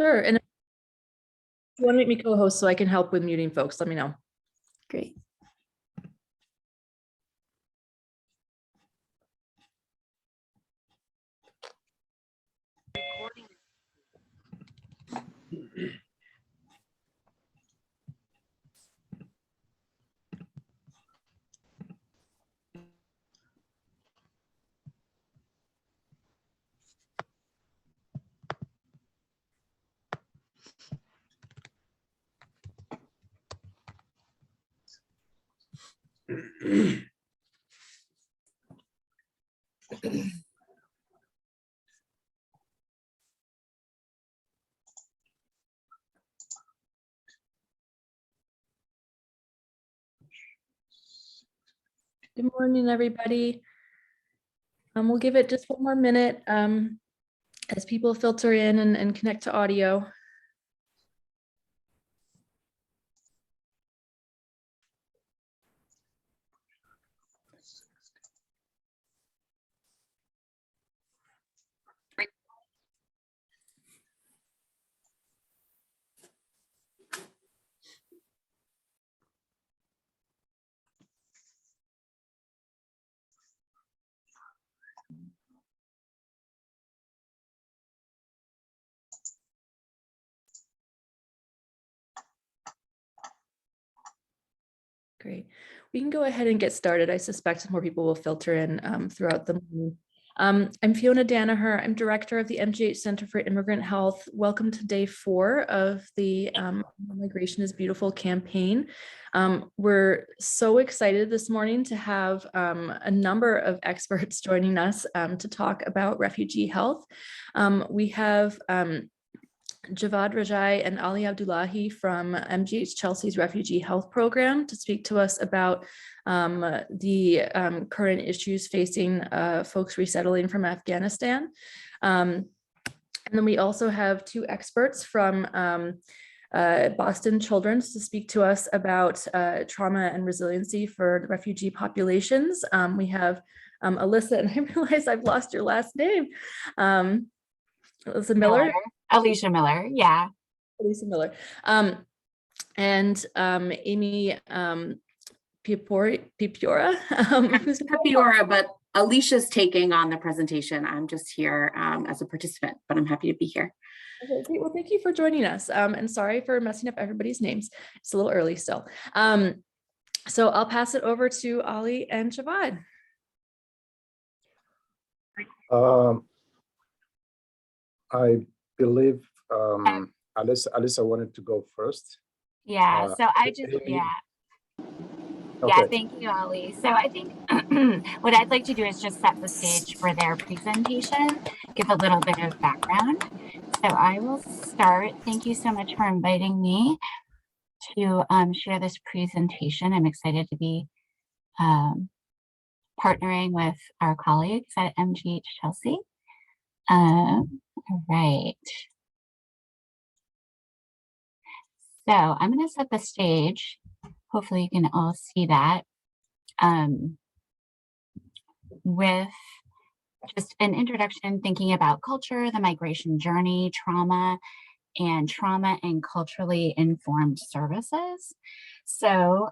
Sure. And if you want to make me co-host so I can help with muting folks, let me know. Great. Good morning, everybody. We'll give it just one more minute as people filter in and connect to audio. Great. We can go ahead and get started. I suspect more people will filter in throughout the morning. I'm Fiona Danaher. I'm director of the MGH Center for Immigrant Health. Welcome to day 4 of the Migration is Beautiful campaign. We're so excited this morning to have a number of experts joining us to talk about refugee health. We have Javad Rajai and Ali Abdullahi from MGH Chelsea's Refugee Health Program to speak to us about the current issues facing folks resettling from Afghanistan. And then we also have 2 experts from Boston Children's to speak to us about trauma and resiliency for the refugee populations. We have Alyssa, and I realize I've lost your last name. Alyssa Miller. Alicia Miller, yeah. Alicia Miller. And Amy Pipiora. Pipiora, but Alicia's taking on the presentation. I'm just here as a participant, but I'm happy to be here. Okay, great. Well, thank you for joining us. And sorry for messing up everybody's names. It's a little early still. So I'll pass it over to Ali and Javad. I believe Alyssa wanted to go first. Yeah, so I just, yeah. Okay. Yeah, thank you, Ali. So I think what I'd like to do is just set the stage for their presentation, give a little bit of background. So I will start. Thank you so much for inviting me to share this presentation. I'm excited to be partnering with our colleagues at MGH Chelsea. All right. So I'm going to set the stage. Hopefully you can all see that with just an introduction thinking about culture, the migration journey, trauma and culturally informed services. So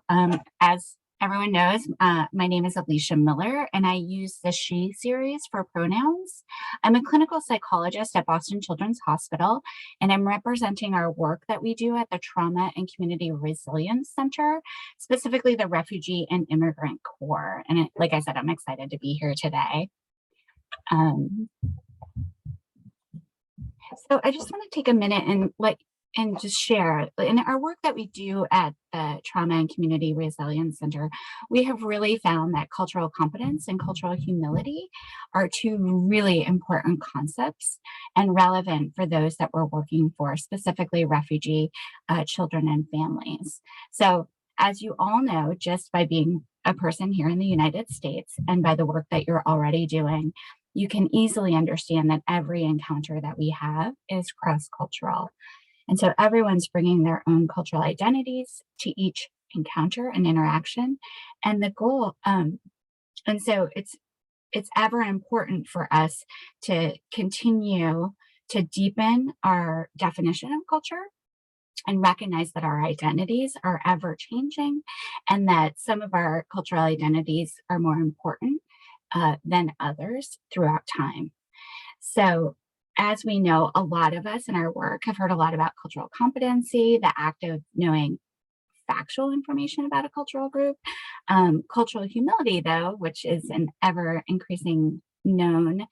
as everyone knows, my name is Alicia Miller, and I use the she series for pronouns. I'm a clinical psychologist at Boston Children's Hospital, and I'm representing our work that we do at the Trauma and Community Resilience Center, specifically the Refugee and Immigrant Corps. And like I said, I'm excited to be here today. So I just want to take a minute and just share in our work that we do at the Trauma and Community Resilience Center, we have really found that cultural competence and cultural humility are 2 really important concepts and relevant for those that we're working for, specifically refugee children and families. So as you all know, just by being a person here in the United States and by the work that you're already doing, you can easily understand that every encounter that we have is cross-cultural. And so everyone's bringing their own cultural identities to each encounter and interaction. And the goal, and so it's ever important for us to continue to deepen our definition of culture and recognize that our identities are ever changing and that some of our cultural identities are more important than others throughout time. So, as we know, a lot of us in our work have heard a lot about cultural competency, the act of knowing factual information about a cultural group. Cultural humility, though, which is an ever increasing known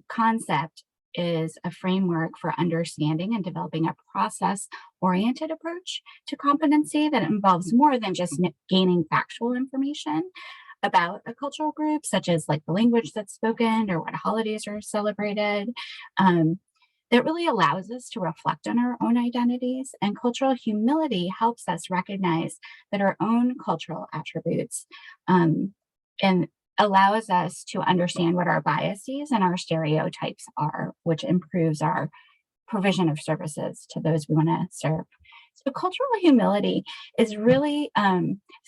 concept, is a framework for understanding and developing a process-oriented approach to competency that involves more than just gaining factual information about a cultural group, such as like the language that's spoken or what holidays are celebrated. That really allows us to reflect on our own identities, and cultural humility helps us recognize that our own cultural attributes and allows us to understand what our biases and our stereotypes are, which improves our provision of services to those we want to serve. So cultural humility is really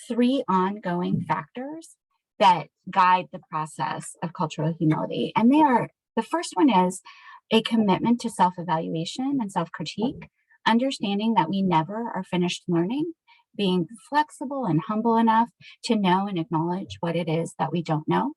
three ongoing factors that guide the process of cultural humility. And they are, the first one is a commitment to self-evaluation and self-critique, understanding that we never are finished learning, being flexible and humble enough to know and acknowledge what it is that we don't know.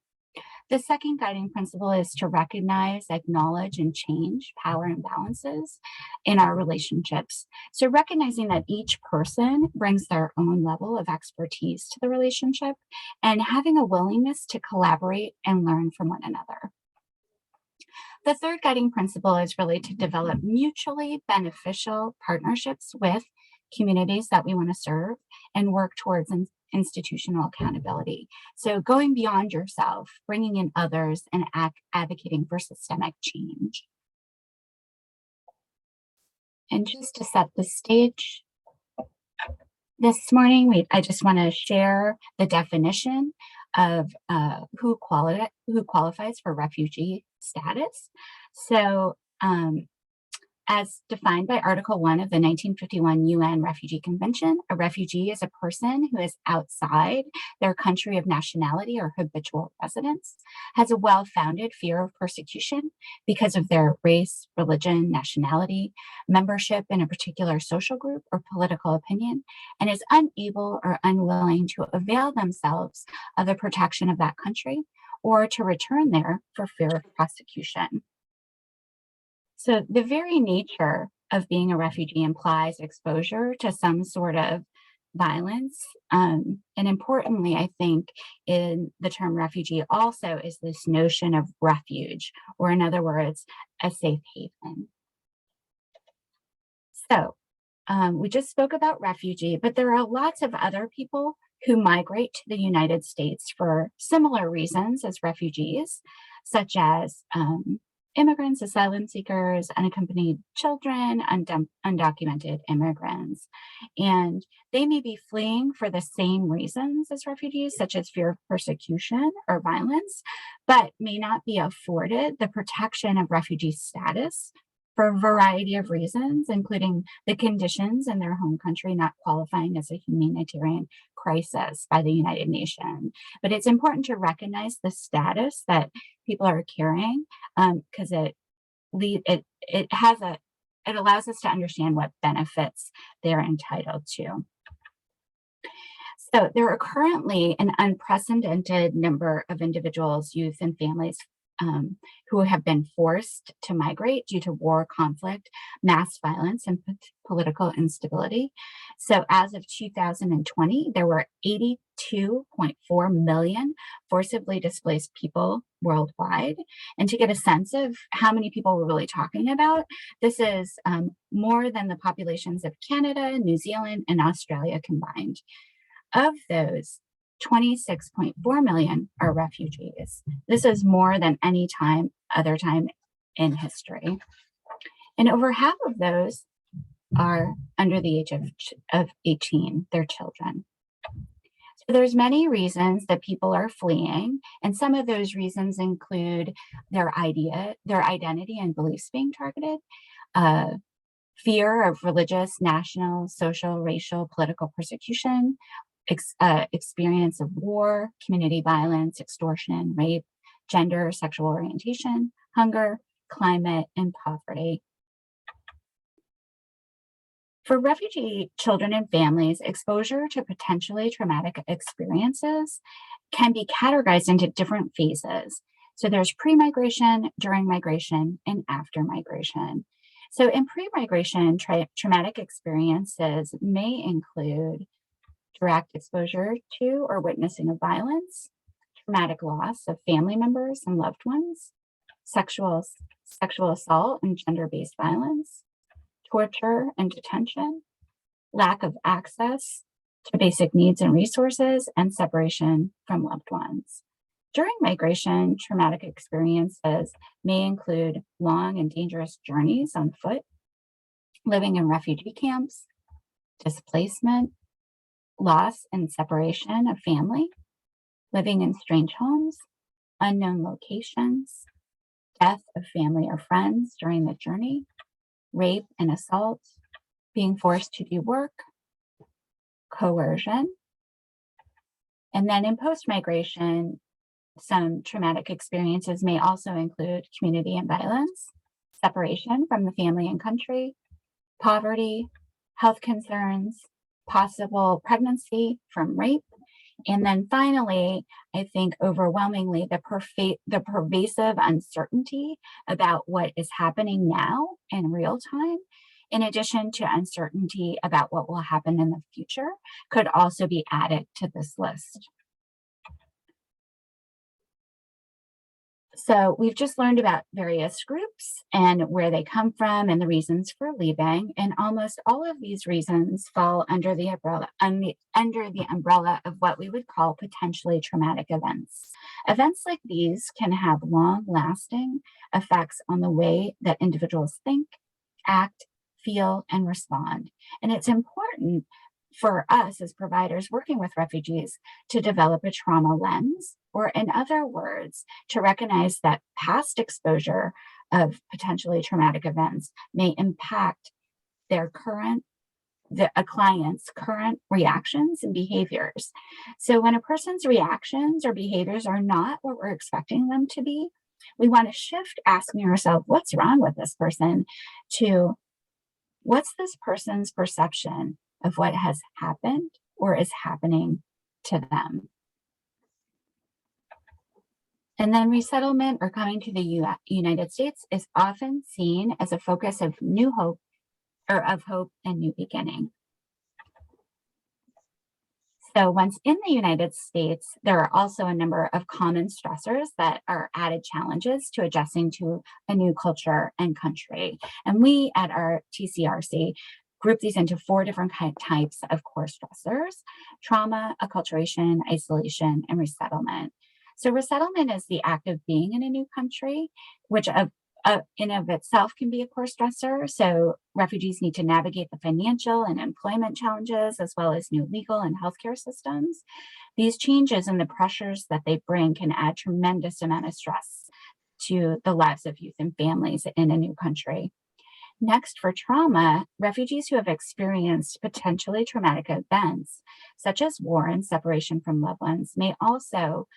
The second guiding principle is to recognize, acknowledge, and change power imbalances in our relationships. So recognizing that each person brings their own level of expertise to the relationship and having a willingness to collaborate and learn from one another. The third guiding principle is really to develop mutually beneficial partnerships with communities that we want to serve and work towards institutional accountability. So going beyond yourself, bringing in others, and advocating for systemic change. And just to set the stage, this morning, I just want to share the definition of who qualifies for refugee status. So as defined by Article 1 of the 1951 UN Refugee Convention, a refugee is a person who is outside their country of nationality or habitual residence, has a well-founded fear of persecution because of their race, religion, nationality, membership in a particular social group or political opinion, and is unable or unwilling to avail themselves of the protection of that country or to return there for fear of prosecution. So the very nature of being a refugee implies exposure to some sort of violence. And importantly, I think in the term refugee also is this notion of refuge, or in other words, a safe haven. So we just spoke about refugee, but there are lots of other people who migrate to the United States for similar reasons as refugees, such as immigrants, asylum seekers, unaccompanied children, undocumented immigrants. And they may be fleeing for the same reasons as refugees, such as fear of persecution or violence, but may not be afforded the protection of refugee status for a variety of reasons, including the conditions in their home country not qualifying as a humanitarian crisis by the United Nations. But it's important to recognize the status that people are carrying because it allows us to understand what benefits they're entitled to. So there are currently an unprecedented number of individuals, youth, and families who have been forced to migrate due to war, conflict, mass violence, and political instability. So as of 2020, there were 82.4 million forcibly displaced people worldwide. And to get a sense of how many people we're really talking about, this is more than the populations of Canada, New Zealand, and Australia combined. Of those, 26.4 million are refugees. This is more than any other time in history. And over half of those are under the age of 18, they're children. So there's many reasons that people are fleeing, and some of those reasons include their identity and beliefs being targeted, fear of religious, national, social, racial, political persecution, experience of war, community violence, extortion, rape, gender, sexual orientation, hunger, climate, and poverty. For refugee children and families, exposure to potentially traumatic experiences can be categorized into different phases. So there's pre-migration, during migration, and after migration. So in pre-migration, traumatic experiences may include direct exposure to or witnessing of violence, traumatic loss of family members and loved ones, sexual assault and gender-based violence, torture and detention, lack of access to basic needs and resources, and separation from loved ones. During migration, traumatic experiences may include long and dangerous journeys on foot, living in refugee camps, displacement, loss and separation of family, living in strange homes, unknown locations, death of family or friends during the journey, rape and assault, being forced to do work, coercion. And then in post-migration, some traumatic experiences may also include community and violence, separation from the family and country, poverty, health concerns, possible pregnancy from rape. And then finally, I think overwhelmingly, the pervasive uncertainty about what is happening now in real time, in addition to uncertainty about what will happen in the future, could also be added to this list. So we've just learned about various groups and where they come from and the reasons for leaving. And almost all of these reasons fall under the umbrella of what we would call potentially traumatic events. Events like these can have long-lasting effects on the way that individuals think, act, feel, and respond. And it's important for us as providers working with refugees to develop a trauma lens, or in other words, to recognize that past exposure of potentially traumatic events may impact a client's current reactions and behaviors. So when a person's reactions or behaviors are not what we're expecting them to be, we want to shift asking ourselves, what's wrong with this person, to what's this person's perception of what has happened or is happening to them. And then resettlement or coming to the United States is often seen as a focus of hope and new beginning. So once in the United States, there are also a number of common stressors that are added challenges to adjusting to a new culture and country. And we at our TCRC group these into 4 different types of core stressors: trauma, acculturation, isolation, and resettlement. So resettlement is the act of being in a new country, which in of itself can be a core stressor. So refugees need to navigate the financial and employment challenges, as well as new legal and healthcare systems. These changes and the pressures that they bring can add tremendous amount of stress to the lives of youth and families in a new country. Next, for trauma, refugees who have experienced potentially traumatic events, such as war and separation from loved ones, may also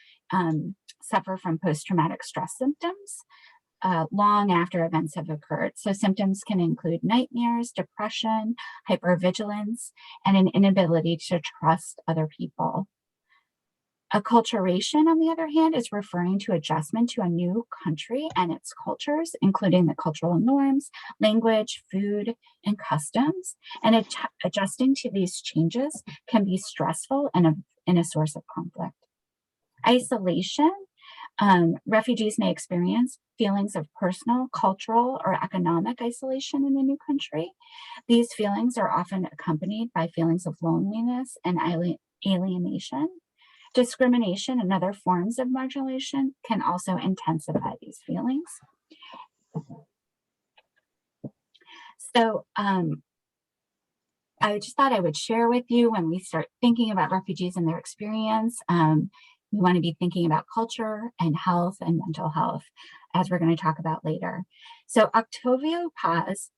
suffer from post-traumatic stress symptoms long after events have occurred. So symptoms can include nightmares, depression, hypervigilance, and an inability to trust other people. Acculturation, on the other hand, is referring to adjustment to a new country and its cultures, including the cultural norms, language, food, and customs. And adjusting to these changes can be stressful and a source of conflict. Isolation, refugees may experience feelings of personal, cultural, or economic isolation in a new country. These feelings are often accompanied by feelings of loneliness and alienation. Discrimination and other forms of marginalization can also intensify these feelings. So I just thought I would share with you, when we start thinking about refugees and their experience, we want to be thinking about culture and health and mental health, as we're going to talk about later. So Octavio Paz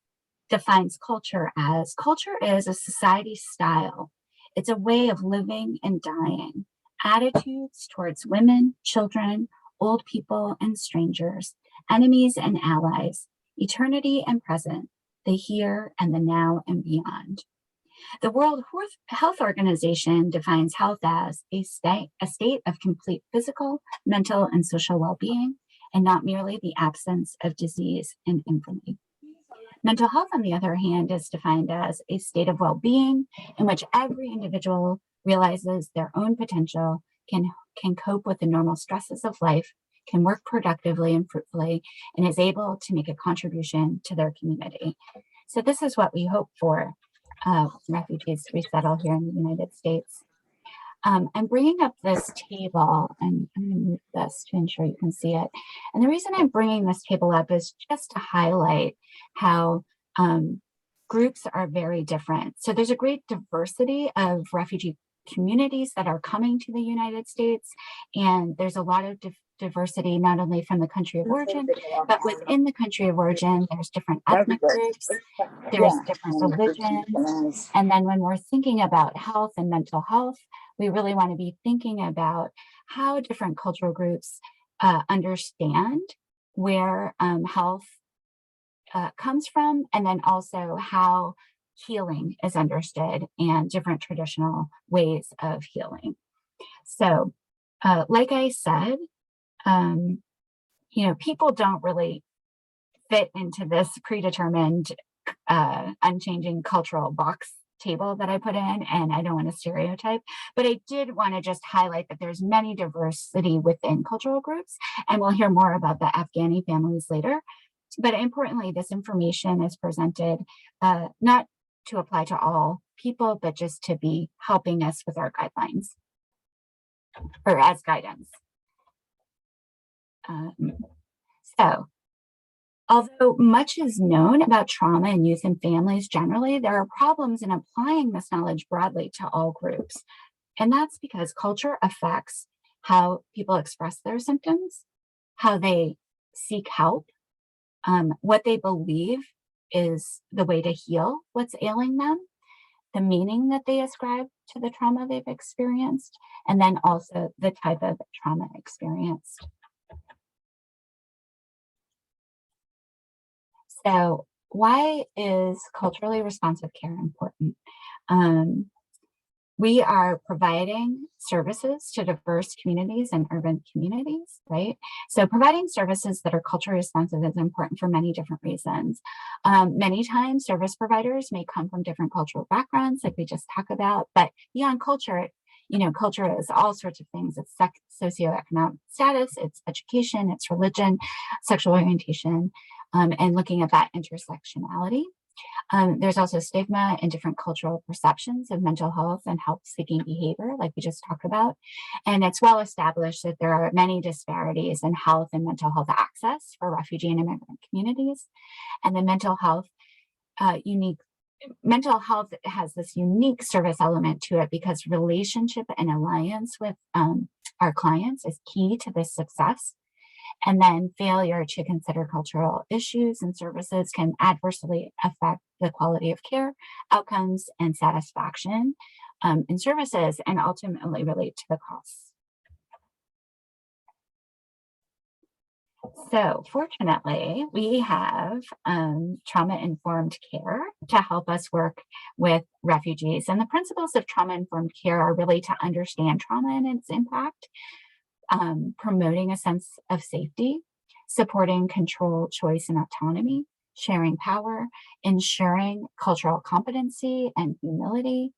defines culture as, culture is a society style. It's a way of living and dying, attitudes towards women, children, old people, and strangers, enemies and allies, eternity and present, the here and the now and beyond. The World Health Organization defines health as a state of complete physical, mental, and social well-being, and not merely the absence of disease and infirmity. Mental health, on the other hand, is defined as a state of well-being in which every individual realizes their own potential, can cope with the normal stresses of life, can work productively and fruitfully, and is able to make a contribution to their community. So this is what we hope for refugees to resettle here in the United States. I'm bringing up this table, and I'm going to move this to ensure you can see it. And the reason I'm bringing this table up is just to highlight how groups are very different. So there's a great diversity of refugee communities that are coming to the United States, and there's a lot of diversity not only from the country of origin, but within the country of origin, there's different ethnic groups, there's different religions, and then when we're thinking about health and mental health, we really want to be thinking about how different cultural groups understand where health comes from, and then also how healing is understood and different traditional ways of healing. So, like I said, people don't really fit into this predetermined, unchanging cultural box table that I put in, and I don't want to stereotype, but I did want to just highlight that there's many diversity within cultural groups, and we'll hear more about the Afghani families later. But importantly, this information is presented not to apply to all people, but just to be helping us with our guidelines or as guidance. So, although much is known about trauma in youth and families generally, there are problems in applying this knowledge broadly to all groups. And that's because culture affects how people express their symptoms, how they seek help, what they believe is the way to heal what's ailing them, the meaning that they ascribe to the trauma they've experienced, and then also the type of trauma experienced. So why is culturally responsive care important? We are providing services to diverse communities and urban communities, right? So providing services that are culturally responsive is important for many different reasons. Many times service providers may come from different cultural backgrounds, like we just talked about, but beyond culture, culture is all sorts of things. It's socioeconomic status, it's education, it's religion, sexual orientation, and looking at that intersectionality. There's also stigma and different cultural perceptions of mental health and help-seeking behavior, like we just talked about. And it's well established that there are many disparities in health and mental health access for refugee and immigrant communities. And the mental health has this unique service element to it because relationship and alliance with our clients is key to this success. And then failure to consider cultural issues and services can adversely affect the quality of care, outcomes, and satisfaction in services, and ultimately relate to the costs. So fortunately, we have trauma-informed care to help us work with refugees. And the principles of trauma-informed care are really to understand trauma and its impact, promoting a sense of safety, supporting control, choice, and autonomy, sharing power, ensuring cultural competency and humility,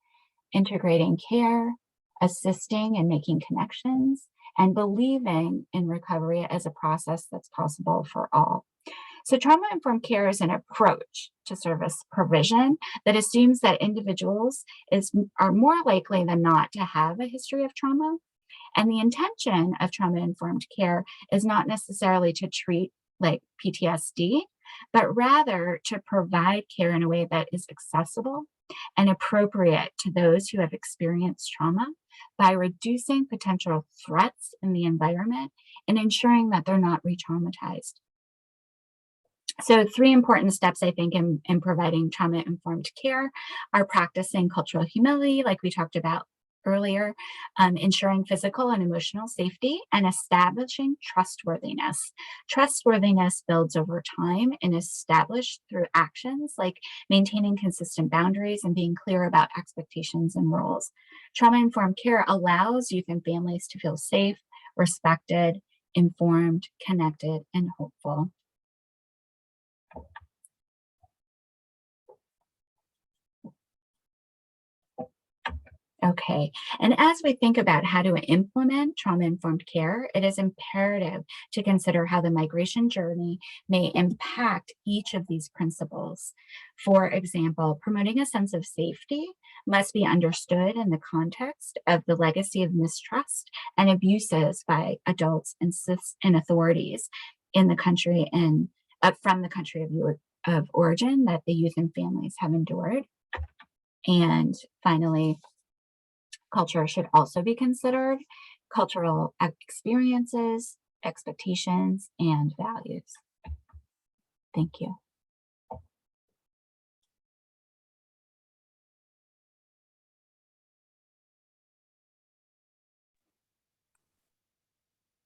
integrating care, assisting and making connections, and believing in recovery as a process that's possible for all. So trauma-informed care is an approach to service provision that assumes that individuals are more likely than not to have a history of trauma. And the intention of trauma-informed care is not necessarily to treat like PTSD, but rather to provide care in a way that is accessible and appropriate to those who have experienced trauma by reducing potential threats in the environment and ensuring that they're not re-traumatized. So 3 important steps, I think, in providing trauma-informed care are practicing cultural humility, like we talked about earlier, ensuring physical and emotional safety, and establishing trustworthiness. Trustworthiness builds over time and is established through actions like maintaining consistent boundaries and being clear about expectations and roles. Trauma-informed care allows youth and families to feel safe, respected, informed, connected, and hopeful. Okay, and as we think about how to implement trauma-informed care, it is imperative to consider how the migration journey may impact each of these principles. For example, promoting a sense of safety must be understood in the context of the legacy of mistrust and abuses by adults and authorities in the country and from the country of origin that the youth and families have endured. And finally, culture should also be considered, cultural experiences, expectations, and values. Thank you.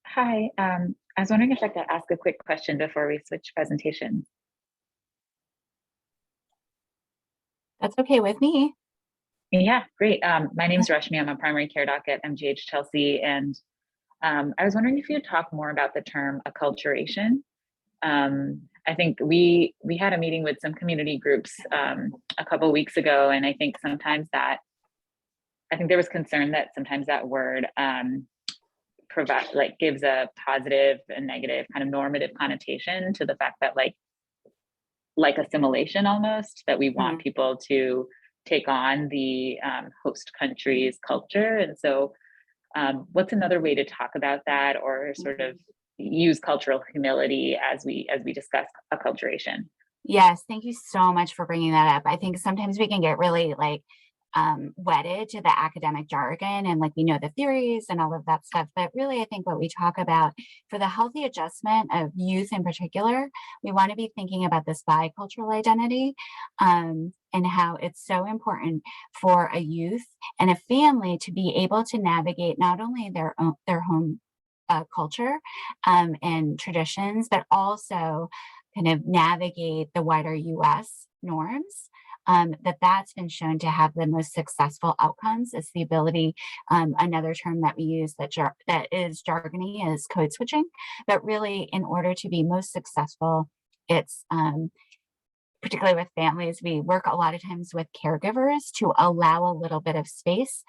Hi, I was wondering if I could ask a quick question before we switch presentations. That's okay with me. Yeah, great. My name is Rashmi. I'm a primary care doc at MGH Chelsea, and I was wondering if you'd talk more about the term acculturation. I think we had a meeting with some community groups a couple weeks ago, and I think there was concern that sometimes that word gives a positive and negative kind of normative connotation to the fact that like assimilation almost, that we want people to take on the host country's culture. And so what's another way to talk about that, or sort of use cultural humility as we discuss acculturation? Yes, thank you so much for bringing that up. I think sometimes we can get really wedded to the academic jargon and we know the theories and all of that stuff. But really, I think what we talk about for the healthy adjustment of youth in particular, we want to be thinking about this bicultural identity and how it's so important for a youth and a family to be able to navigate not only their home culture and traditions, but also kind of navigate the wider US norms. That's been shown to have the most successful outcomes. Is the ability, another term that we use that is jargony is code switching, but really in order to be most successful, it's particularly with families, we work a lot of times with caregivers to allow a little bit of space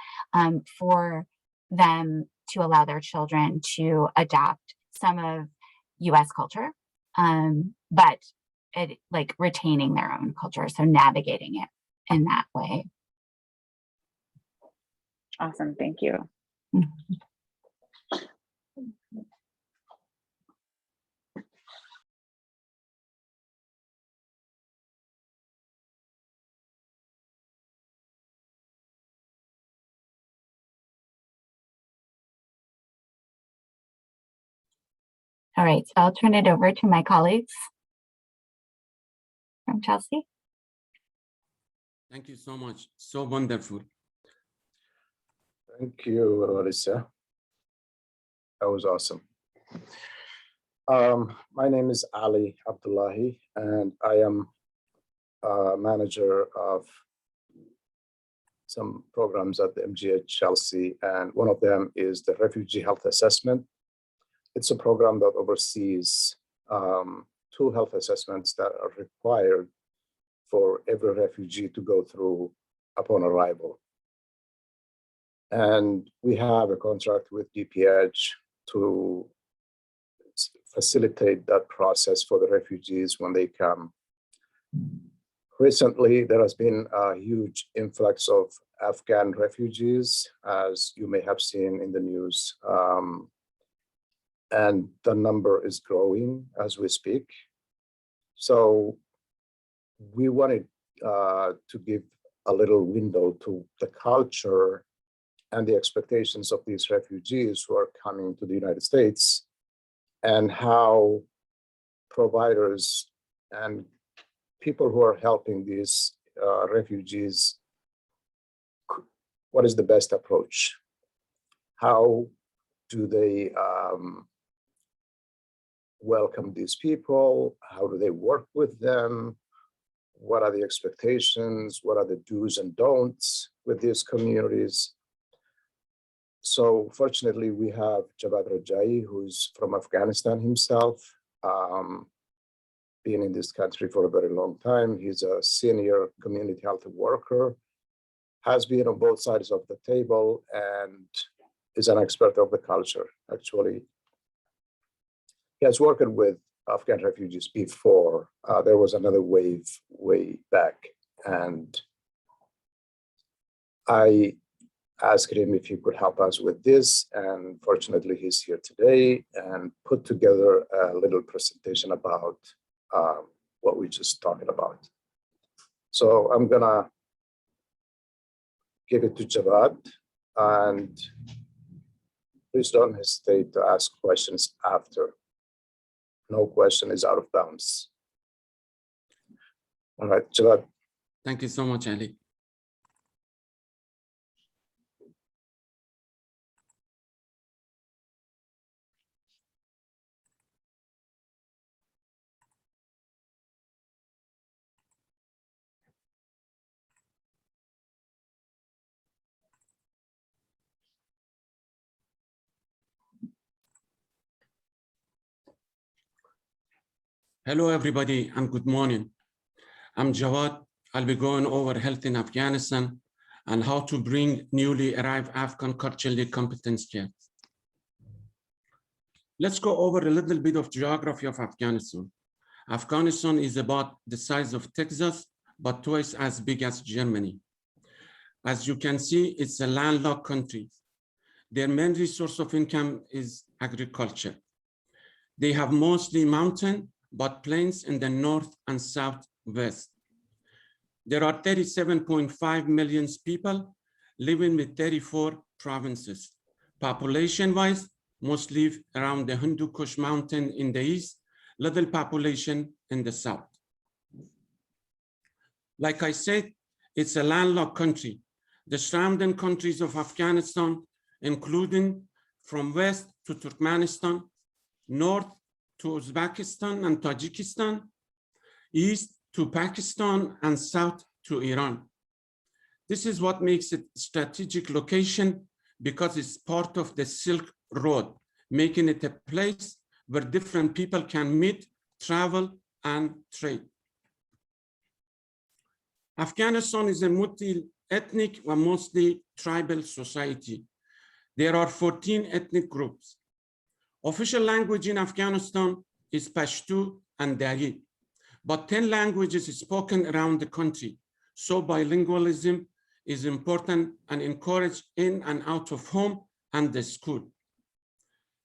for them to allow their children to adopt some of US culture, but retaining their own culture, so navigating it in that way. Awesome, thank you. All right, so I'll turn it over to my colleagues from Chelsea. Thank you so much. So wonderful. Thank you, Alyssa. That was awesome. My name is Ali Abdullahi, and I am a manager of some programs at the MGH Chelsea, and one of them is the Refugee Health Assessment. It's a program that oversees 2 health assessments that are required for every refugee to go through upon arrival. And we have a contract with DPH to facilitate that process for the refugees when they come. Recently, there has been a huge influx of Afghan refugees, as you may have seen in the news. And the number is growing as we speak. So we wanted to give a little window to the culture and the expectations of these refugees who are coming to the United States, and how providers and people who are helping these refugees what is the best approach? How do they welcome these people? How do they work with them? What are the expectations? What are the do's and don'ts with these communities? So fortunately, we have Javad Rajai, who's from Afghanistan himself, been in this country for a very long time. He's a senior community health worker, has been on both sides of the table, and is an expert of the culture. Actually, he has worked with Afghan refugees before. There was another wave way back, and I asked him if he could help us with this, and fortunately he's here today and put together a little presentation about what we just talked about. So I'm gonna give it to Javad, and please don't hesitate to ask questions after. No question is out of bounds. All right, Javad. Thank you so much, Ali. Hello, everybody, and good morning. I'm Jawad. I'll be going over health in Afghanistan and how to bring newly arrived Afghan culturally competence care. Let's go over a little bit of geography of Afghanistan. Afghanistan is about the size of Texas, but twice as big as Germany. As you can see, it's a landlocked country. Their main resource of income is agriculture. They have mostly mountain, but plains in the north and southwest. There are 37.5 million people living with 34 provinces. Population-wise, most live around the Hindu Kush mountain in the east, little population in the south. Like I said, it's a landlocked country. The surrounding countries of Afghanistan, including from west to Turkmenistan, north to Uzbekistan and Tajikistan, east to Pakistan, and south to Iran. This is what makes it a strategic location because it's part of the Silk Road, making it a place where different people can meet, travel, and trade. Afghanistan is a multi-ethnic and mostly tribal society. There are 14 ethnic groups. Official language in Afghanistan is Pashto and Dari, but 10 languages is spoken around the country. So bilingualism is important and encouraged in and out of home and the school.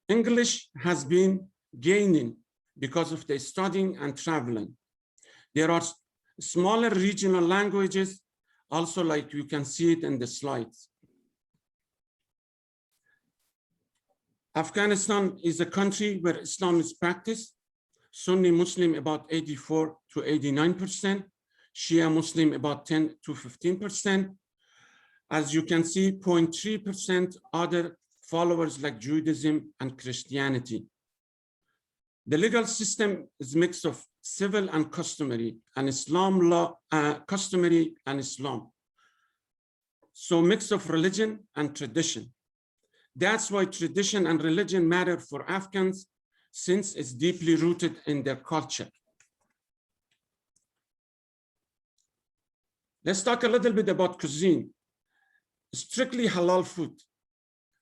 English has been gaining because of the studying and traveling. There are smaller regional languages, also like you can see it in the slides. Afghanistan is a country where Islam is practiced. Sunni Muslim about 84 to 89%, Shia Muslim about 10 to 15%. As you can see, 0.3% other followers like Judaism and Christianity. The legal system is a mix of civil and customary, and Islam law, customary and Islam. So mix of religion and tradition. That's why tradition and religion matter for Afghans, since it's deeply rooted in their culture. Let's talk a little bit about cuisine. Strictly halal food.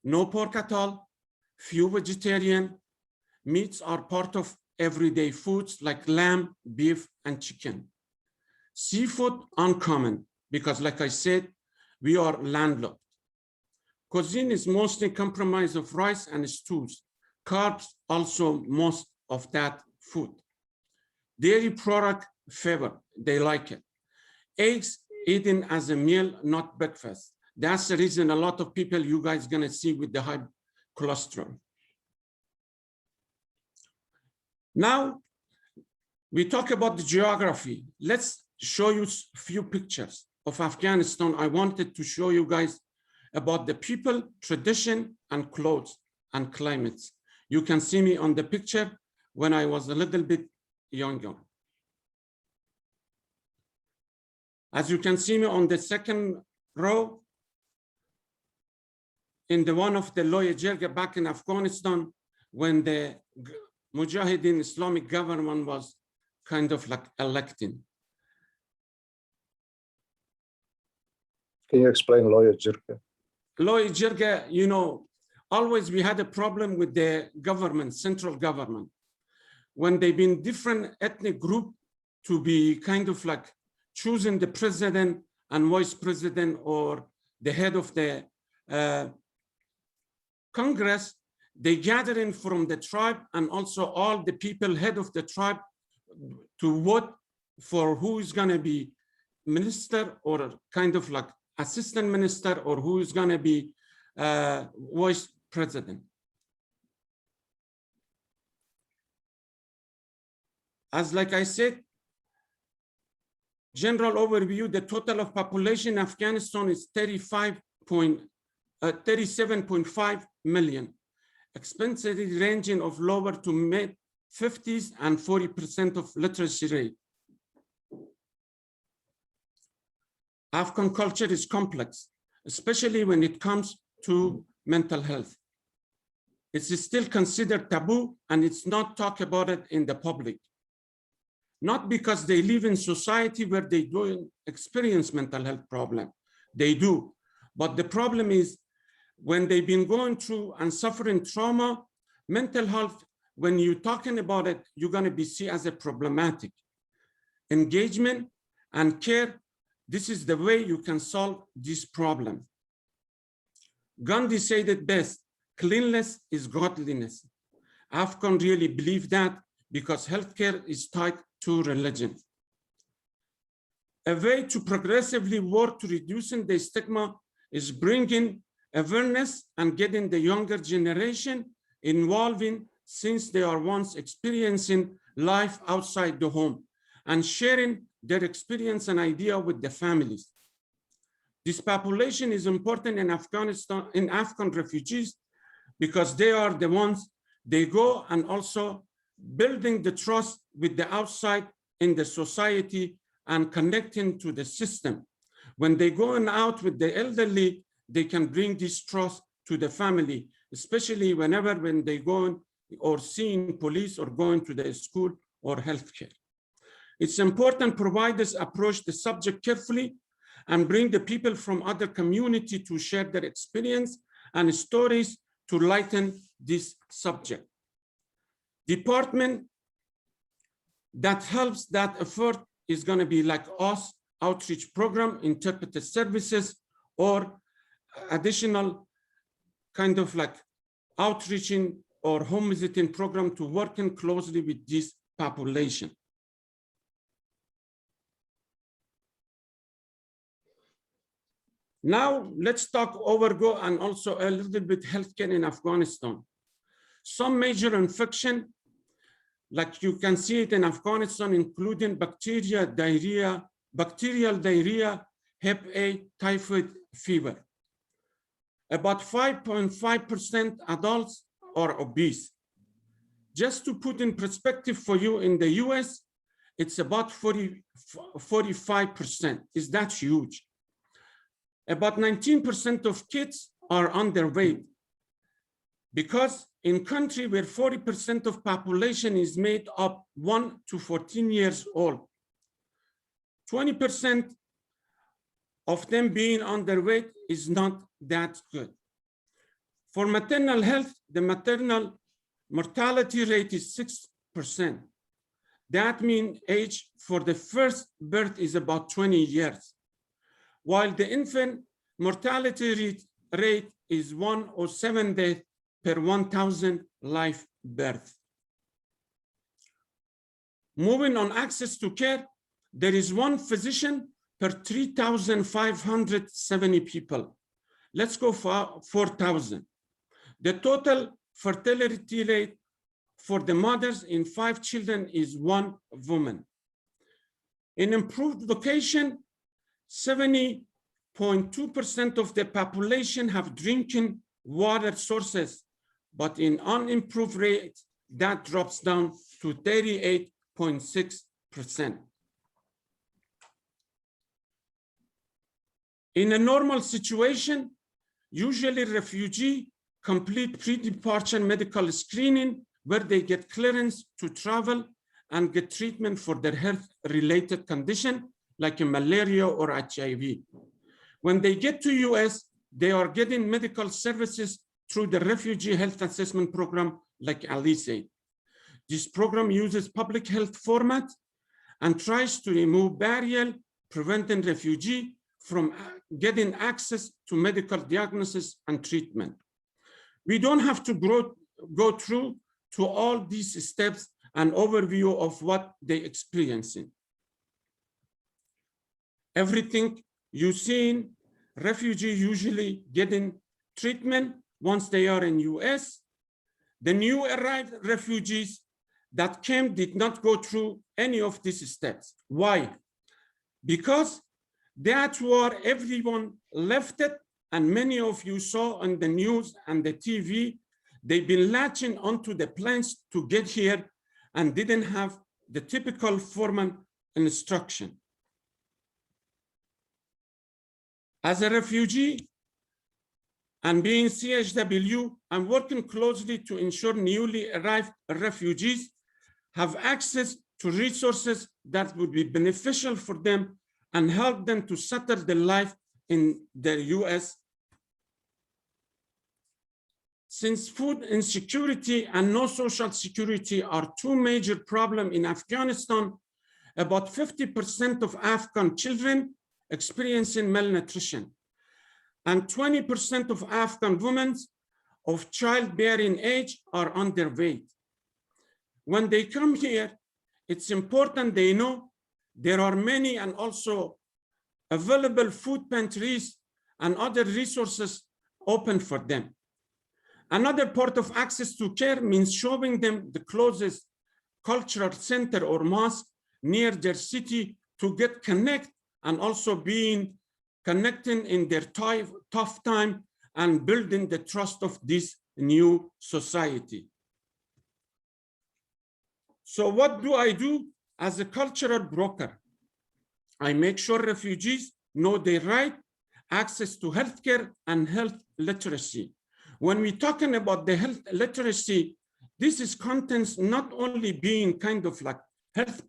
No pork at all, few vegetarian. Meats are part of everyday foods like lamb, beef, and chicken. Seafood, uncommon, because like I said, we are landlocked. Cuisine is mostly comprised of rice and stews. Carbs, also most of that food. Dairy product, favor, they like it. Eggs, eaten as a meal, not breakfast. That's the reason a lot of people you guys gonna see with the high cholesterol. Now, we talk about the geography. Let's show you a few pictures of Afghanistan. I wanted to show you guys about the people, tradition, and clothes and climates. You can see me on the picture when I was a little bit younger. As you can see me on the second row, in the one of the Loya Jirga back in Afghanistan, when the Mujahideen Islamic government was kind of like electing. Can you explain Loya Jirga? Loya Jirga, you know, always we had a problem with the government, central government. When they've been different ethnic group to be kind of like choosing the president and vice president or the head of the Congress, they gather in from the tribe and also all the people head of the tribe to vote for who is going to be minister or kind of like assistant minister or who is going to be vice president. As like I said, general overview, the total of population in Afghanistan is 37.5 million, expectancy ranging of lower to mid 50s and 40% of literacy rate. Afghan culture is complex, especially when it comes to mental health. It's still considered taboo and it's not talked about it in the public. Not because they live in society where they don't experience mental health problem. They do, but the problem is when they've been going through and suffering trauma, mental health, when you're talking about it, you're going to be seen as a problematic. Engagement and care, this is the way you can solve this problem. Gandhi said it best, cleanliness is godliness. Afghans really believe that because healthcare is tied to religion. A way to progressively work to reducing the stigma is bringing awareness and getting the younger generation involving since they are once experiencing life outside the home and sharing their experience and idea with the families. This population is important in Afghanistan, in Afghan refugees, because they are the ones, they go and also building the trust with the outside in the society and connecting to the system. When they go out with the elderly, they can bring this trust to the family, especially whenever when they go or seeing police or going to the school or healthcare. It's important providers approach the subject carefully and bring the people from other community to share their experience and stories to lighten this subject. Department that helps that effort is going to be like us, outreach program, interpretive services, or additional kind of like outreaching or home visiting program to working closely with this population. Now let's talk go and also a little bit healthcare in Afghanistan. Some major infection, like you can see it in Afghanistan, including bacterial diarrhea, Hep A, typhoid fever. About 5.5% adults are obese. Just to put in perspective for you, in the US, it's about 45%. Is that huge? About 19% of kids are underweight, because in country where 40% of population is made up 1 to 14 years old, 20% of them being underweight is not that good. For maternal health, the maternal mortality rate is 6%. That means age for the first birth is about 20 years, while the infant mortality rate is 107 deaths per 1,000 live births. Moving on access to care, there is one physician per 3,570 people. Let's go for 4,000. The total fertility rate for the mothers in 5 children is 1 woman. In improved location, 70 0.2% of the population have drinking water sources, but in unimproved rate, that drops down to 38.6%. In a normal situation, usually refugees complete pre-departure medical screening where they get clearance to travel and get treatment for their health-related condition like malaria or HIV. When they get to US, they are getting medical services through the Refugee Health Assessment Program like Ali said. This program uses public health format and tries to remove barriers preventing refugees from getting access to medical diagnosis and treatment. We don't have to go through to all these steps and overview of what they're experiencing. Everything you've seen, refugees usually getting treatment once they are in US. The new arrived refugees that came did not go through any of these steps. Why? Because that's where everyone left it, and many of you saw on the news and the TV, they've been latching onto the planes to get here and didn't have the typical formal instruction. As a refugee and being CHW, I'm working closely to ensure newly arrived refugees have access to resources that would be beneficial for them and help them to settle their life in the US. Since food insecurity and no social security are two major problems in Afghanistan, about 50% of Afghan children experiencing malnutrition, and 20% of Afghan women of childbearing age are underweight. When they come here, it's important they know there are many and also available food pantries and other resources open for them. Another part of access to care means showing them the closest cultural center or mosque near their city to get connect and also being connecting in their tough time and building the trust of this new society. So what do I do as a cultural broker? I make sure refugees know their right, access to healthcare and health literacy. When we're talking about the health literacy, this is contents not only being kind of like health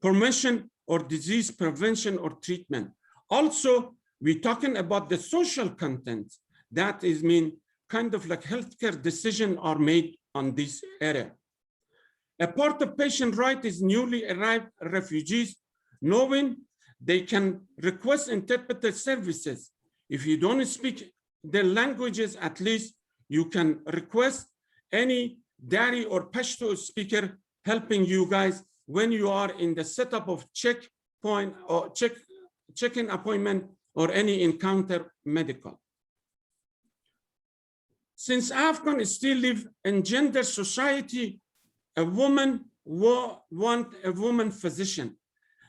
promotion or disease prevention or treatment. Also, we're talking about the social content that is mean kind of like healthcare decisions are made on this area. A part of patient right is newly arrived refugees knowing they can request interpreter services. If you don't speak their languages, at least you can request any Dari or Pashto speaker helping you guys when you are in the setup of checkpoint or check-in appointment or any encounter medical. Since Afghans still live in gender society, a woman will want a woman physician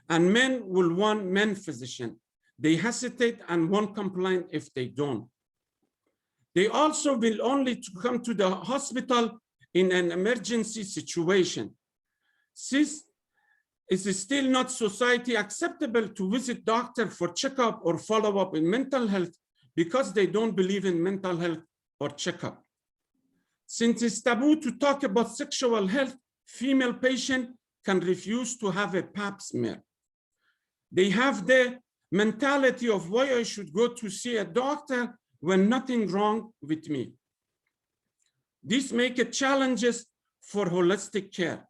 and men will want men physician. They hesitate and won't complain if they don't. They also will only come to the hospital in an emergency situation. Since it is still not society acceptable to visit doctor for checkup or follow-up in mental health because they don't believe in mental health or checkup. Since it's taboo to talk about sexual health, female patient can refuse to have a pap smear. They have the mentality of why I should go to see a doctor when nothing wrong with me. This makes it challenges for holistic care.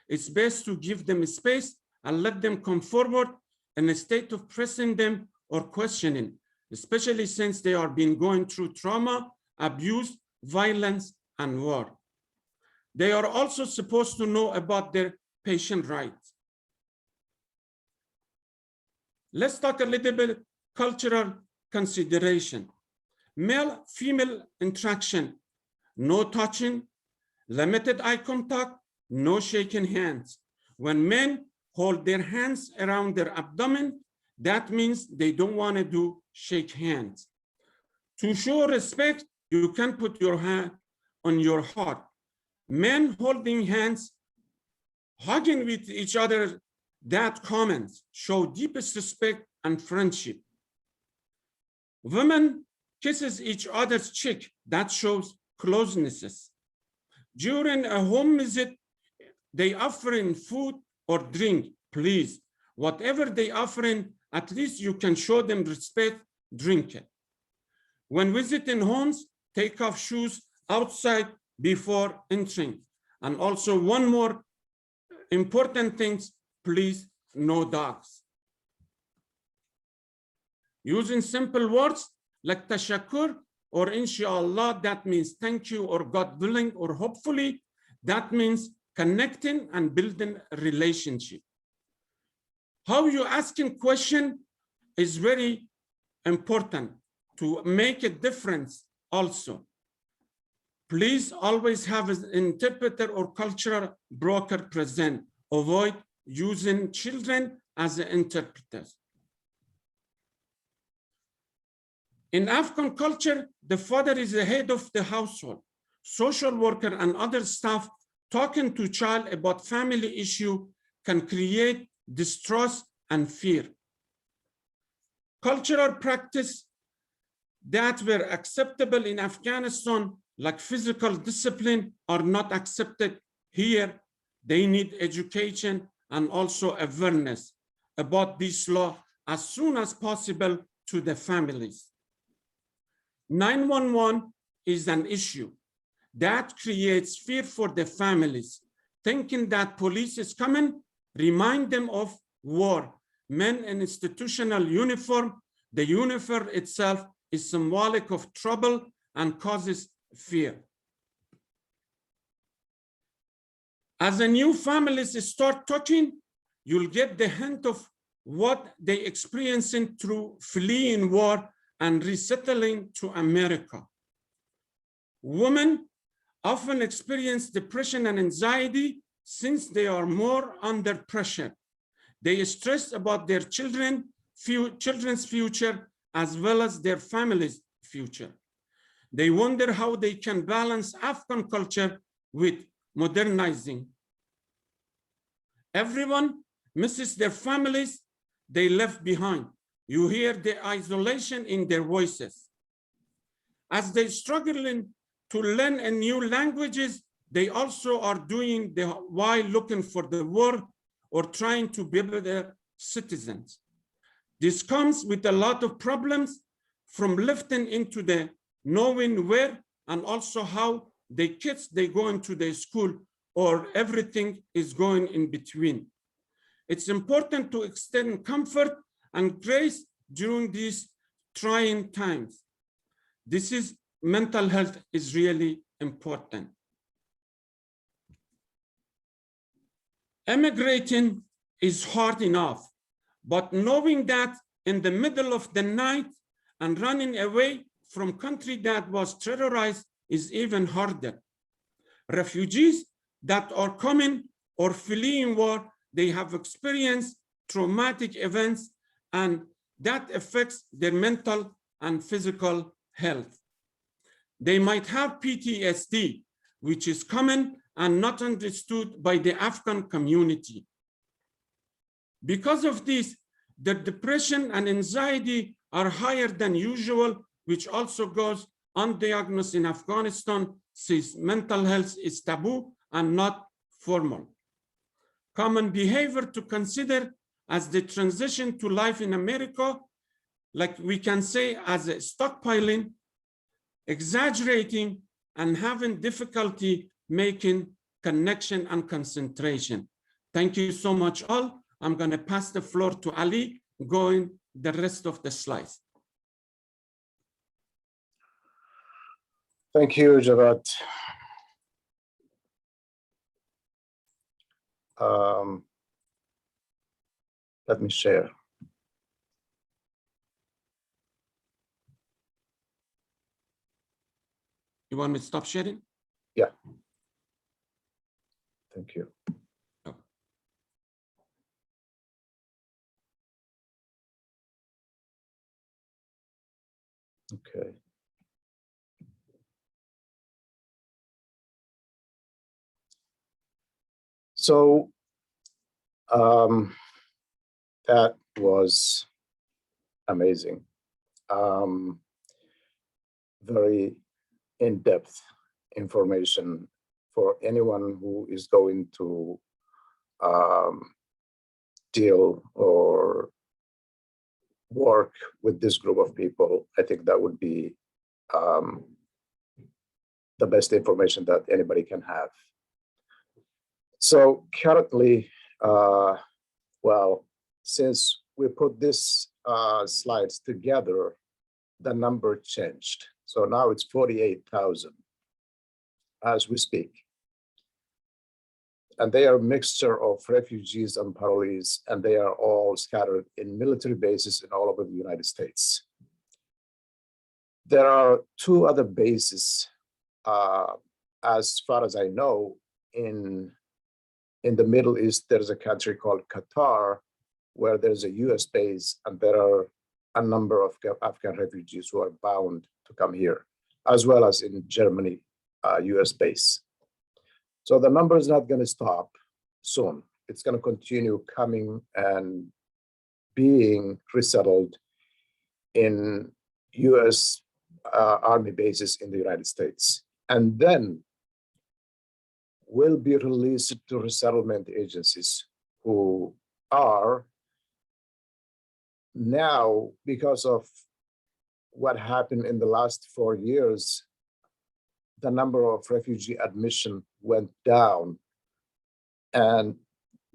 It's best to give them space and let them come forward in a state of pressing them or questioning, especially since they are being going through trauma, abuse, violence, and war. They are also supposed to know about their patient rights. Let's talk a little bit cultural consideration. Male-female interaction, no touching, limited eye contact, no shaking hands. When men hold their hands around their abdomen, that means they don't want to do shake hands. To show respect, you can put your hand on your heart. Men holding hands, hugging with each other, that comments show deepest respect and friendship. Women kisses each other's cheek, that shows closeness. During a home visit, they offering food or drink, please. Whatever they offering, at least you can show them respect, drink it. When visiting homes, take off shoes outside before entering. And also one more important thing, please, no dogs. Using simple words like tashakkur or inshallah, that means thank you or God willing or hopefully, that means connecting and building a relationship. How you asking question is very important to make a difference also. Please always have an interpreter or cultural broker present. Avoid using children as interpreters. In Afghan culture, the father is the head of the household. Social worker and other staff talking to child about family issue can create distrust and fear. Cultural practice that were acceptable in Afghanistan, like physical discipline, are not accepted here. They need education and also awareness about this law as soon as possible to the families. 911 is an issue that creates fear for the families, thinking that police is coming, remind them of war. Men in institutional uniform, the uniform itself is symbolic of trouble and causes fear. As the new families start talking, you'll get the hint of what they experiencing through fleeing war and resettling to America. Women often experience depression and anxiety since they are more under pressure. They stress about their children's future as well as their family's future. They wonder how they can balance Afghan culture with modernizing. Everyone misses their families they left behind. You hear the isolation in their voices. As they struggling to learn a new languages, they also are doing the while looking for the work or trying to be better citizens. This comes with a lot of problems from lifting into the knowing where and also how the kids, they go into the school or everything is going in between. It's important to extend comfort and grace during these trying times. This is mental health is really important. Emigrating is hard enough, but knowing that in the middle of the night and running away from country that was terrorized is even harder. Refugees that are coming or fleeing war, they have experienced traumatic events and that affects their mental and physical health. They might have PTSD, which is common and not understood by the Afghan community. Because of this, the depression and anxiety are higher than usual, which also goes undiagnosed in Afghanistan, since mental health is taboo and not formal. Common behavior to consider as the transition to life in America, like we can say as a stockpiling, exaggerating, and having difficulty making connection and concentration. Thank you so much all. I'm going to pass the floor to Ali, going the rest of the slides. Thank you, Javad. Let me share. You want me to stop sharing? Yeah. Thank you. Okay. So that was amazing. Very in-depth information for anyone who is going to deal or work with this group of people. I think that would be the best information that anybody can have. So currently, well, since we put this slides together, the number changed. So now it's 48,000 as we speak. And they are a mixture of refugees and parolees, and they are all scattered in military bases in all over the United States. There are two other bases, as far as I know, in the Middle East. There's a country called Qatar, where there's a US base, and there are a number of Afghan refugees who are bound to come here, as well as in Germany, US base. So the number is not going to stop soon. It's going to continue coming and being resettled in US Army bases in the United States. And then will be released to resettlement agencies who are now, because of what happened in the last 4 years, the number of refugee admission went down. And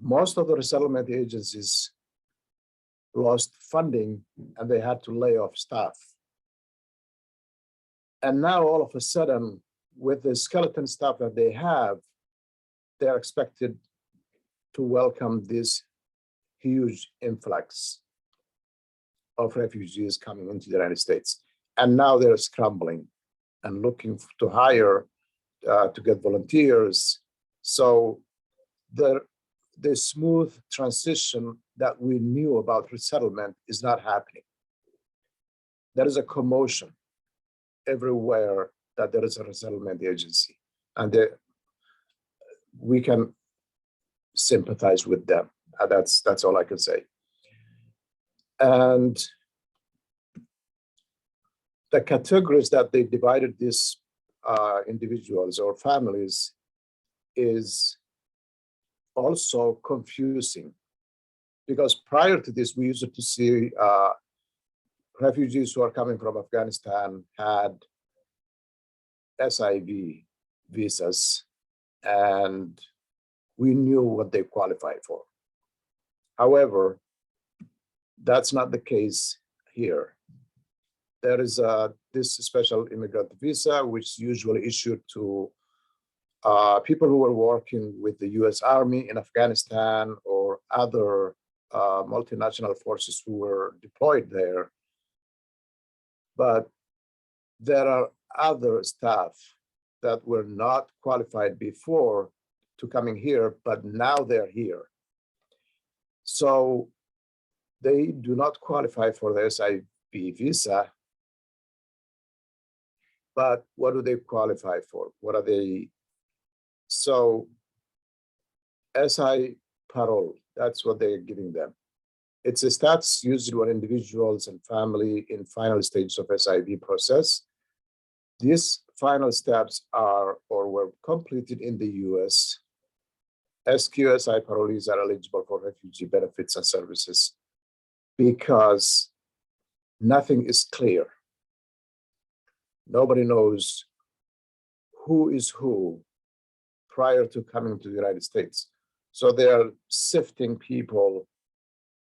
most of the resettlement agencies lost funding and they had to lay off staff. And now all of a sudden, with the skeleton staff that they have, they're expected to welcome this huge influx of refugees coming into the United States. And now they're scrambling and looking to hire, to get volunteers. So the smooth transition that we knew about resettlement is not happening. There is a commotion everywhere that there is a resettlement agency, and we can sympathize with them. That's all I can say. And the categories that they divided these individuals or families is also confusing, because prior to this, we used to see refugees who are coming from Afghanistan had SIV visas, and we knew what they qualified for. However, that's not the case here. There is this special immigrant visa, which is usually issued to people who are working with the US Army in Afghanistan or other multinational forces who were deployed there. But there are other staff that were not qualified before to coming here, but now they're here. So they do not qualify for the SIV visa, but what do they qualify for? What are they? So SI Parole, that's what they're giving them. It's a status used when individuals and family in final stages of SIV process. These final steps are or were completed in the US. SQSI parolees are eligible for refugee benefits and services because nothing is clear. Nobody knows who is who prior to coming to the United States. So they are sifting people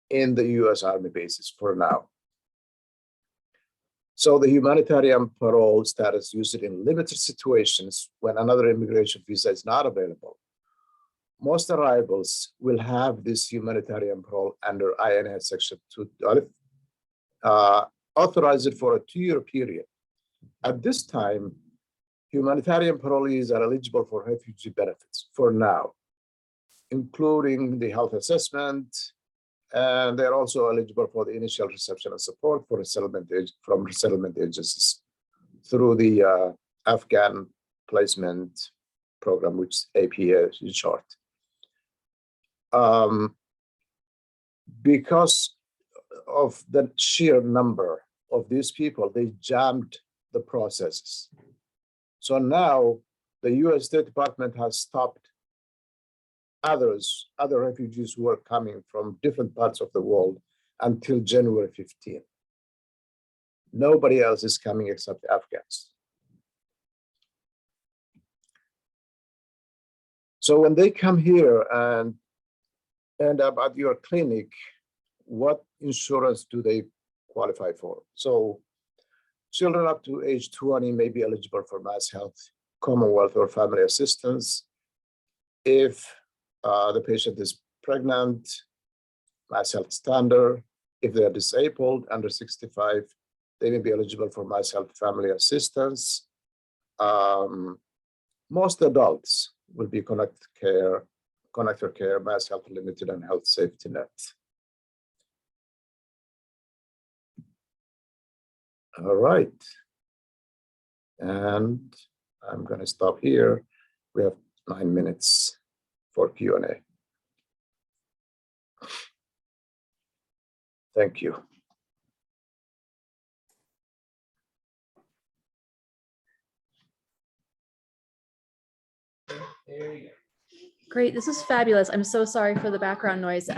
in the US Army bases for now. So the humanitarian parole status used in limited situations when another immigration visa is not available. Most arrivals will have this humanitarian parole under INS Section 2, authorized for a 2-year period. At this time, humanitarian parolees are eligible for refugee benefits for now, including the health assessment, And they're also eligible for the initial reception and support for from resettlement agencies through the Afghan placement program, which is APA in short. Because of the sheer number of these people, they jammed the processes. So now the US State Department has stopped other refugees who are coming from different parts of the world until January 15. Nobody else is coming except Afghans. So when they come here and end up at your clinic, what insurance do they qualify for? So children up to age 20 may be eligible for Mass Health, Commonwealth, or family assistance. If the patient is pregnant, Mass Health Standard. If they are disabled, under 65, they may be eligible for Mass Health family assistance. Most adults will be Connector Care, Mass Health Limited, and Health Safety Net. All right. And I'm going to stop here. We have 9 minutes for Q&A. Thank you. Great, this is fabulous. I'm so sorry for the background noise. Does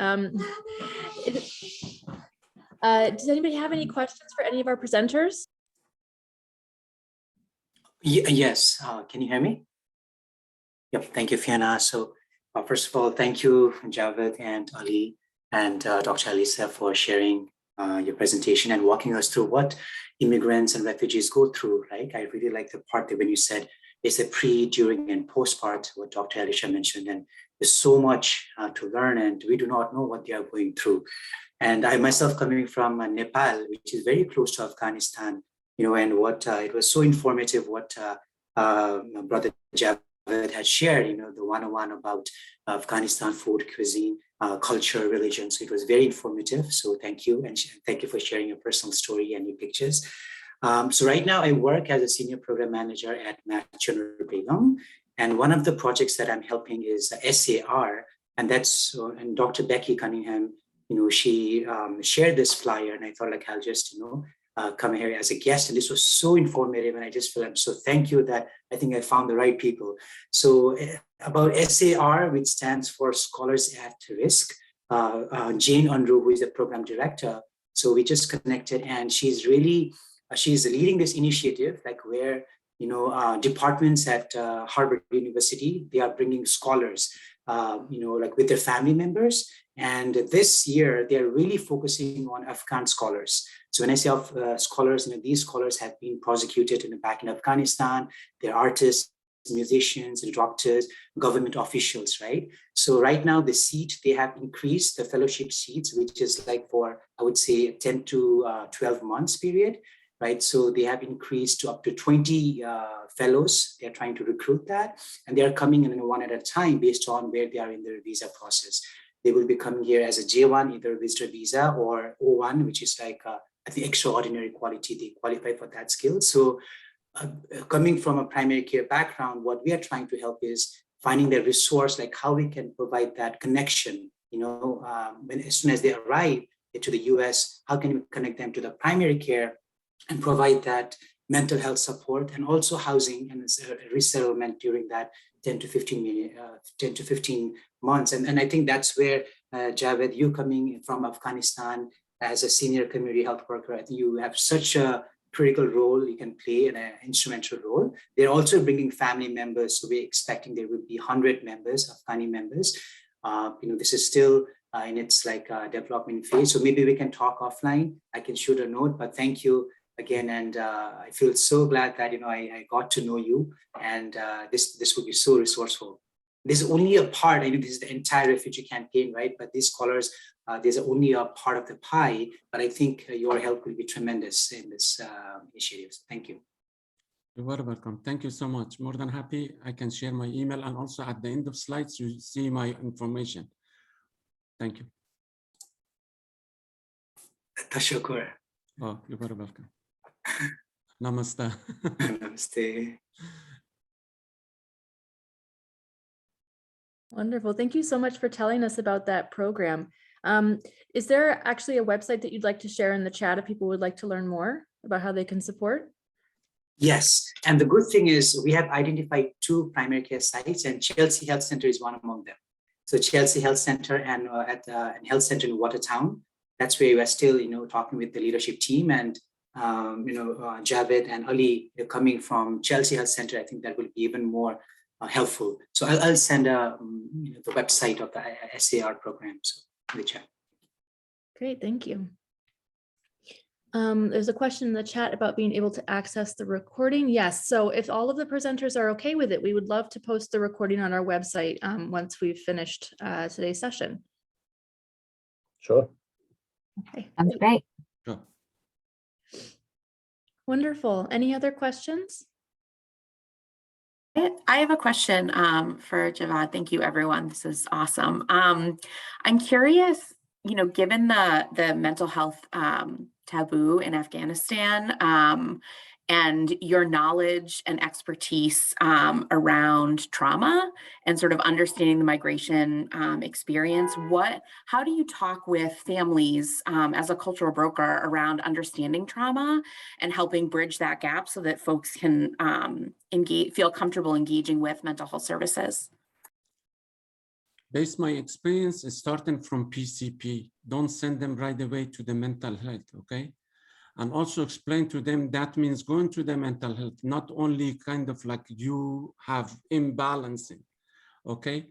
anybody have any questions for any of our presenters? Yes, can you hear me? Yep, thank you, Fiona. So first of all, thank you, Javed and Ali and Dr. Alisa for sharing your presentation and walking us through what immigrants and refugees go through, right? I really like the part that when you said it's a pre, during, and post part, what Dr. Alisha mentioned, and there's so much to learn, and we do not know what they are going through. And I myself coming from Nepal, which is very close to Afghanistan, you know, and what it was so informative what Brother Javed had shared, you know, the 101 about Afghanistan food, cuisine, culture, religion. So it was very informative. So thank you. And thank you for sharing your personal story and your pictures. So right now I work as a senior program manager at Match Begum. And one of the projects that I'm helping is SAR. And that's, and Dr. Becky Cunningham, you know, she shared this flyer, and I thought like, I'll just, you know, come here as a guest. And this was so informative. And I just feel I'm so thank you that I think I found the right people. So about SAR, which stands for Scholars at Risk, Jane Unruh, who is the program director. So we just connected, and she's really, she's leading this initiative, like where, you know, departments at Harvard University, they are bringing scholars, you know, like with their family members. And this year, they're really focusing on Afghan scholars. So when I say scholars, you know, these scholars have been prosecuted back in Afghanistan. They're artists, musicians, and doctors, government officials, right? So right now, the seat, they have increased the fellowship seats, which is like for, I would say, 10 to 12 months period, right? So they have increased to up to 20 fellows. They're trying to recruit that. And they're coming in one at a time based on where they are in their visa process. They will be coming here as a J1, either visitor visa, or O1, which is like I think extraordinary quality. They qualify for that skill. So coming from a primary care background, what we are trying to help is finding the resource, like how we can provide that connection, you know, when as soon as they arrive to the US, how can we connect them to the primary care and provide that mental health support and also housing and resettlement during that 10 to 15 months. And I think that's where, Javed, you coming from Afghanistan as a senior community health worker, I think you have such a critical role you can play and an instrumental role. They're also bringing family members. So we're expecting there will be 100 members, Afghani members. You know, this is still in its like development phase. So maybe we can talk offline. I can shoot a note, but thank you again. And I feel so glad that, you know, I got to know you, and this would be so resourceful. This is only a part, I mean, this is the entire refugee campaign, right? But these scholars, there's only a part of the pie, but I think your help will be tremendous in this initiative. Thank you. You're very welcome. Thank you so much. More than happy. I can share my email, and also at the end of slides, you see my information. Thank you. Tashakur. Oh, you're very welcome. Namaste. Namaste. Wonderful. Thank you so much for telling us about that program. Is there actually a website that you'd like to share in the chat if people would like to learn more about how they can support? Yes, and the good thing is we have identified 2 primary care sites, and Chelsea Health Center is one among them. So Chelsea Health Center and Health Center in Watertown. That's where we're still, talking with the leadership team, and Javed and Ali coming from Chelsea Health Center. I think that will be even more helpful. So I'll send the website of the SAR program in the chat. Great, thank you. There's a question in the chat about being able to access the recording. Yes, so if all of the presenters are okay with it, we would love to post the recording on our website once we've finished today's session. Sure. Okay. Sounds great. Sure. Wonderful. Any other questions? I have a question for Javad. Thank you, everyone. This is awesome. I'm curious, given the mental health taboo in Afghanistan and your knowledge and expertise around trauma and sort of understanding the migration experience, how do you talk with families as a cultural broker around understanding trauma and helping bridge that gap so that folks can feel comfortable engaging with mental health services? Based my experience is starting from PCP. Don't send them right away to the mental health, okay? And also explain to them that means going to the mental health, not only kind of like you have imbalancing, okay?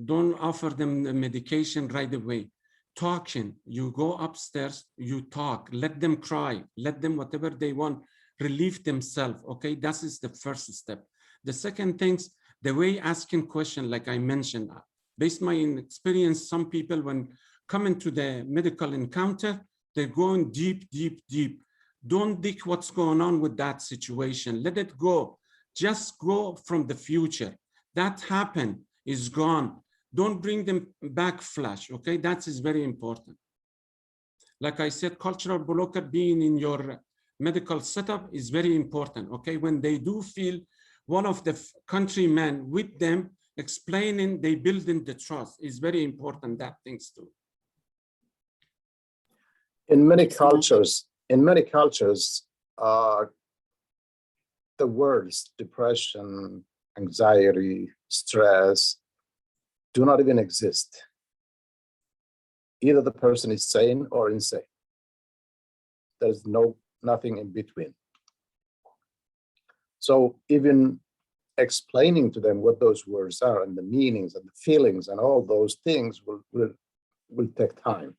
Don't offer them the medication right away. Talking, you go upstairs, you talk, let them cry, let them whatever they want, relieve themselves, okay? That is the first step. The second things, the way asking question, like I mentioned, based my experience, some people when coming to the medical encounter, they're going deep, deep, deep. Don't dig what's going on with that situation. Let it go. Just go from the future. That happened, is gone. Don't bring them back flash, okay? That is very important. Like I said, cultural blocker being in your medical setup is very important, okay? When they do feel one of the countrymen with them explaining, they building the trust is very important, that things too. In many cultures, the words depression, anxiety, stress do not even exist. Either the person is sane or insane. There's nothing in between. So even explaining to them what those words are and the meanings and the feelings and all those things will take time,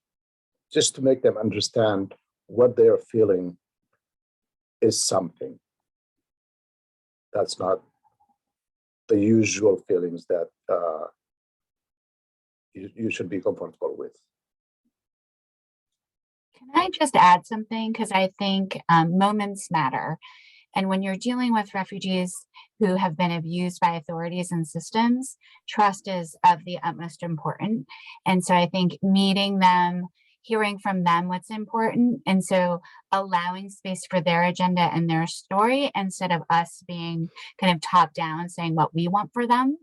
just to make them understand what they're feeling is something that's not the usual feelings that you should be comfortable with. Can I just add something? Because I think moments matter. And when you're dealing with refugees who have been abused by authorities and systems, trust is of the utmost importance. And so I think meeting them, hearing from them what's important, and so allowing space for their agenda and their story instead of us being kind of top down saying what we want for them.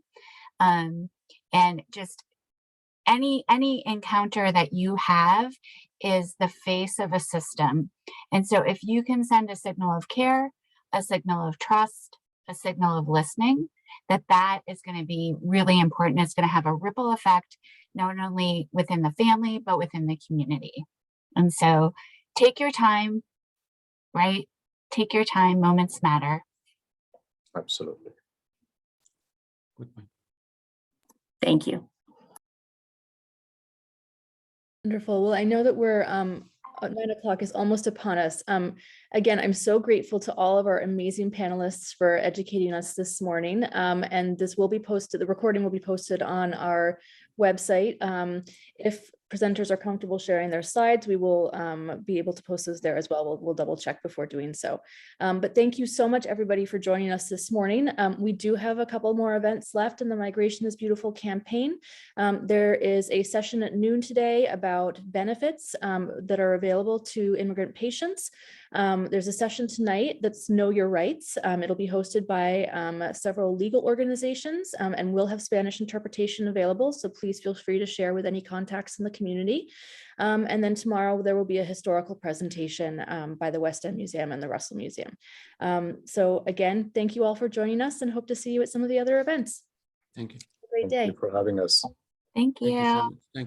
And just any encounter that you have is the face of a system. And so if you can send a signal of care, a signal of trust, a signal of listening, that is going to be really important. It's going to have a ripple effect, not only within the family, but within the community. And so take your time, right? Take your time, moments matter. Absolutely. Good point. Thank you. Wonderful. Well, I know that we're 9 o'clock is almost upon us. Again, I'm so grateful to all of our amazing panelists for educating us this morning. And this will be posted, the recording will be posted on our website. If presenters are comfortable sharing their slides, we will be able to post those there as well. We'll double check before doing so. But thank you so much, everybody, for joining us this morning. We do have a couple more events left in the Migration is Beautiful campaign. There is a session at noon today about benefits that are available to immigrant patients. There's a session tonight that's Know Your Rights. It'll be hosted by several legal organizations and will have Spanish interpretation available. So please feel free to share with any contacts in the community. And then tomorrow there will be a historical presentation by the West End Museum and the Russell Museum. So again, thank you all for joining us and hope to see you at some of the other events. Thank you. Have a great day. Thank you for having us. Thank Thank you you. so much. Thank